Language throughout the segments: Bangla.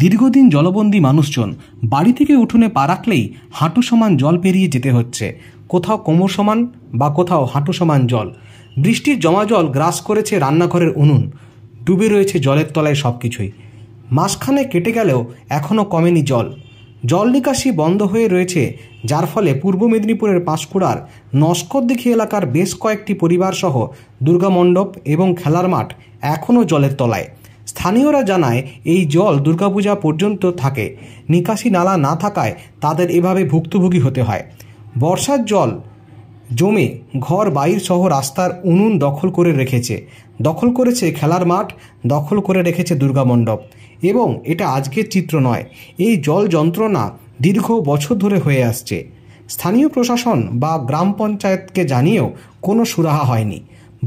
দীর্ঘদিন জলবন্দী মানুষজন বাড়ি থেকে উঠোনে পা রাখলেই হাঁটু সমান জল পেরিয়ে যেতে হচ্ছে। কোথাও কোমর সমান বা কোথাও হাঁটু সমান জল। বৃষ্টির জমা জল গ্রাস করেছে রান্নাঘরের উনুন, ডুবে রয়েছে জলের তলায় সব কিছুই। মাসখানে কেটে গেলেও এখনও কমেনি জল। জল নিকাশি বন্ধ হয়ে রয়েছে, যার ফলে পূর্ব মেদিনীপুরের পাঁশকুড়ার নস্করদিঘি এলাকার বেশ কয়েকটি পরিবারসহ দুর্গা মণ্ডপ এবং খেলার মাঠ এখনও জলের তলায়। স্থানীয়রা জানায় এই জল দুর্গাপূজা পর্যন্ত থাকে। নিকাশি নালা না থাকায় তাদের এভাবে ভুক্তভোগী হতে হয়। বর্ষার জল জমে ঘর বাইর সহ রাস্তার উনুন দখল করেছে খেলার মাঠ, দখল করে রেখেছে দুর্গা মণ্ডপ। এবং এটা আজকের চিত্র নয়, এই জল যন্ত্রণা দীর্ঘ বছর ধরে হয়ে আসছে। স্থানীয় প্রশাসন বা গ্রাম পঞ্চায়েতকে জানিয়েও কোনো সুরাহা হয়নি।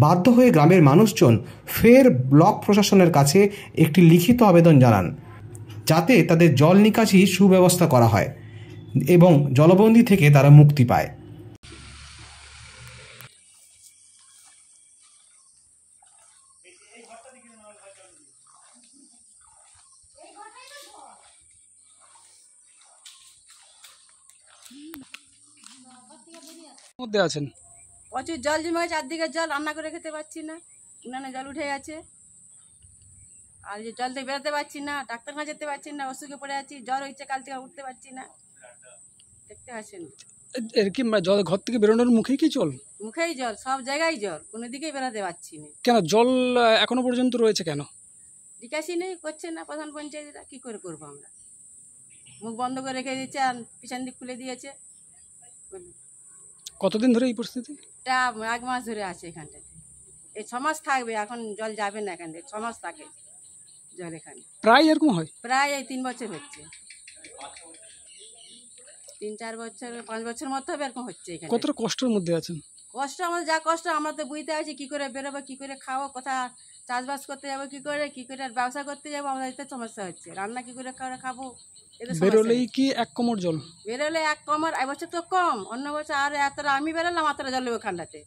বাধ্য হয়ে গ্রামের মানুষজন ফের ব্লক প্রশাসনের কাছে একটি লিখিত আবেদন জানান, যাতে তাদের জল নিকাশি সুব্যবস্থা করা হয় এবং জলবন্দী থেকে তারা মুক্তি পায়। মধ্যে আছেন, প্রচুর জল জমে গেছে, চারদিকে জল, রান্না করে খেতে পারছি না, উনানে জল উঠে গেছে। আর যে জল থেকে বেরোতে পারছি না, ডাক্তারখানা যেতে পারছি না, অসুখে পড়ে আছি, জ্বর হয়েছে, কাল থেকে উঠতে পারছি না, দেখতে পাচ্ছেন। এর কি জল ঘর থেকে বেরোনোর মুখেই কি জল? মুখেই জল, সব জায়গায় জল, কোনো দিকেই বেরোতে পারছি না। কেন জল এখনো পর্যন্ত রয়েছে কেন? নিকাশি নেই, করছে না প্রধান পঞ্চায়েতরা, কি করে করবো আমরা? মুখ বন্ধ করে রেখে দিয়েছে আর পিছন দিক খুলে দিয়েছে। কতদিন ধরে এই পরিস্থিতি? এটা 1 মাস ধরে আছে এখানটাতে। এই 6 মাস থাকবে, এখন জল যাবে না এখান থেকে। 6 মাস থাকে জল এখানে। প্রায় এরকম হয়? প্রায় এই 3 বছর হচ্ছে, 3-4 বছর 5 বছর মতো হবে এরকম হচ্ছে এখানে। কতটা কষ্টের মধ্যে আছেন? কষ্ট আমাদের যা কষ্ট, আমরা তো বুঝতে পারছি কি করে বেরোবো, কি করে খাবো, কোথা চাষবাস করতে যাবো, কি করে ব্যবসা করতে যাবো, আমাদের এতে সমস্যা হচ্ছে। রান্না কি করে খাবো, বেরোলেই কি 1 কোমর জল? বেরোলে 1 কোমর। এবছর তো কম, অন্য বছর আর এতটা। আমি বেরোলাম এতটা জল ওখানটাতে,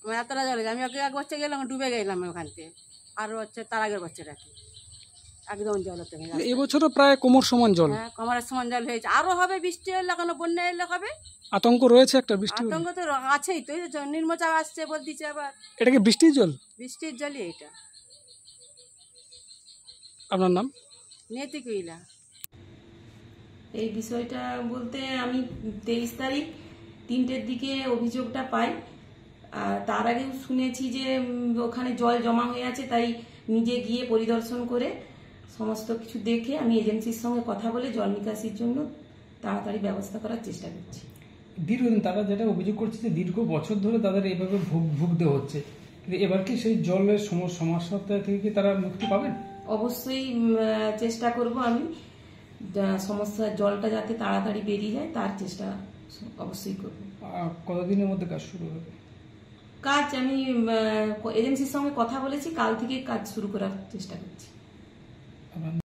আমার এতটা জল। আমি 1 বছর গেলাম, ডুবে গেলাম ওখান থেকে। আর বছর তার আগের বছর রাখি একদম জল হতে গেছে। এবছরও প্রায় কোমর সমান জল। হ্যাঁ, কোমরের সমান জল হয়েছে। আরো হবে, বৃষ্টি হলে, কোনো বন্যা এলে হবে। আতঙ্ক রয়েছে একটা বৃষ্টি? আতঙ্ক তো আছেই তো, নির্মচাপ আসছে বলতেছে আবার। এটা কি বৃষ্টির জল? বৃষ্টির জলই এটা। আপনার নাম? নেতি কইলা। এই বিষয়টা বলতে আমি 23 তারিখ 3টের দিকে অভিযোগটা পাই। তার আগেও শুনেছি যে ওখানে জল জমা হয়ে আছে, তাই নিজে গিয়ে পরিদর্শন করে সমস্ত কিছু দেখে আমি এজেন্সির সঙ্গে কথা বলে জল নিকাশির জন্য তাড়াতাড়ি ব্যবস্থা করার চেষ্টা করছি। দীর্ঘদিন তারা যেটা অভিযোগ করছে যে দীর্ঘ বছর ধরে তাদের এইভাবে ভুগতে হচ্ছে, কিন্তু এবার কি সেই জলের সমস্যা থেকে কি তারা মুক্তি পাবেন? অবশ্যই চেষ্টা করব আমি, সমস্যা জলটা যাতে তাড়াতাড়ি বেরিয়ে যায় তার চেষ্টা অবশ্যই করব। কতদিনের মধ্যে কাজ শুরু হবে? কাজ আমি এজেন্সির সঙ্গে কথা বলেছি, কাল থেকে কাজ শুরু করার চেষ্টা করছি।